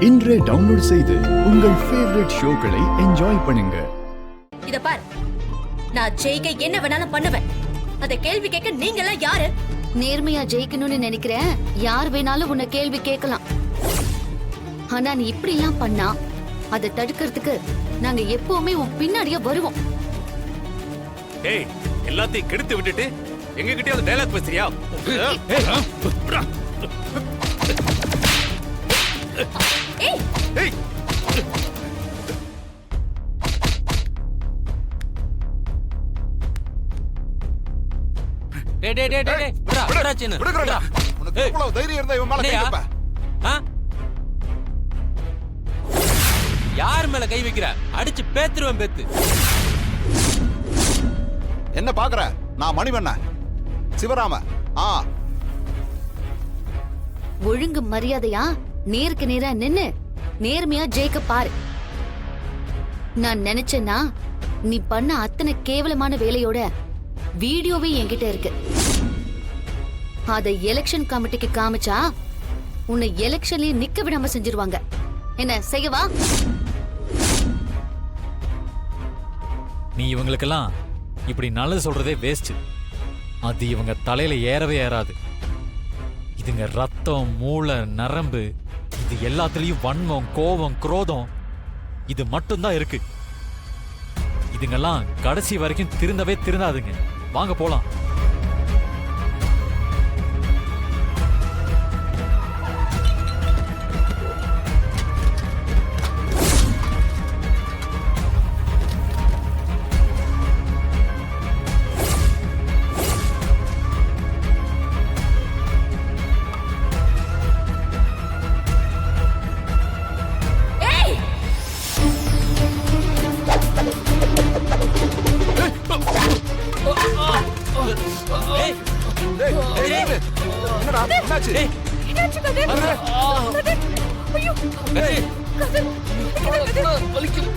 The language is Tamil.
இன்றே டவுன்லோட் செய்து உங்கள் ஃபேவரட் ஷோக்களை என்ஜாய் பண்ணுங்க. இத பார், நான் ஜெயிக்க என்ன வேணாலும் பண்ணுவேன். அத கேள்வி கேட்க நீங்க எல்லாம் யாரு? நேர்மையா ஜெயிக்கணும்னு நினைக்கிறேன். யார் வேணாலும் உன்னை கேள்வி கேட்கலாம். ஆனா நீ இப்படி எல்லாம் பண்ணா அதை தடுக்கிறதுக்கு நாங்க எப்பவுமே உன் பின்னாடியே வருவோம். ஏய், எல்லாத்தையும் கெடுத்து விட்டுட்டு எங்க கிட்டயாவது டயலாக் பேசுறியா? ஏய் ஏய், டேய் டேய் டேய் டேய் விடுடா விடுடா சின்ன விடுங்கடா. உனக்கு எவ்வளவு தைரியம் இருந்தா இவன் மேல கை வைப்ப? யார் மேல கை வைக்கிற? அடிச்சு பேத்துருவேன் பேத்து. என்ன பாக்குற? நான் மணிவண்ண சிவராம. ஒழுங்கு மரியாதையா நேருக்கு நேரா நின்னு நேர்மையா ஜெயிக்க பாரு. நான் நினைச்சேன்னா நீ பண்ண அத்தனை கேவலமான வேலையோட வீடியோவே என்கிட்ட இருக்கு. அத எலெக்ஷன் கமிட்டிக்கு காமிச்சா உன்னை எலெக்ஷன்லயே நிக்க விடாம செஞ்சிருவாங்க. என்ன செய்யவா? நீ இவங்களுக்கெல்லாம் இப்படி நல்லது சொல்றதே வேஸ்ட். அது இவங்க தலையில ஏறவே ஏறாது. இதுங்க ரத்தம், மூளை, நரம்பு, இது எல்லாத்துலயும் வன்மம், கோபம், குரோதம் இது மட்டும்தான் இருக்கு. இதுங்கெல்லாம் கடைசி வரைக்கும் திருந்தவே திருந்தாதுங்க. வாங்க போலாம். என்னடா என்னாச்சு? என்னாச்சு கதிர்? ஐயோ, கதிர் கதிர் வலிக்குது.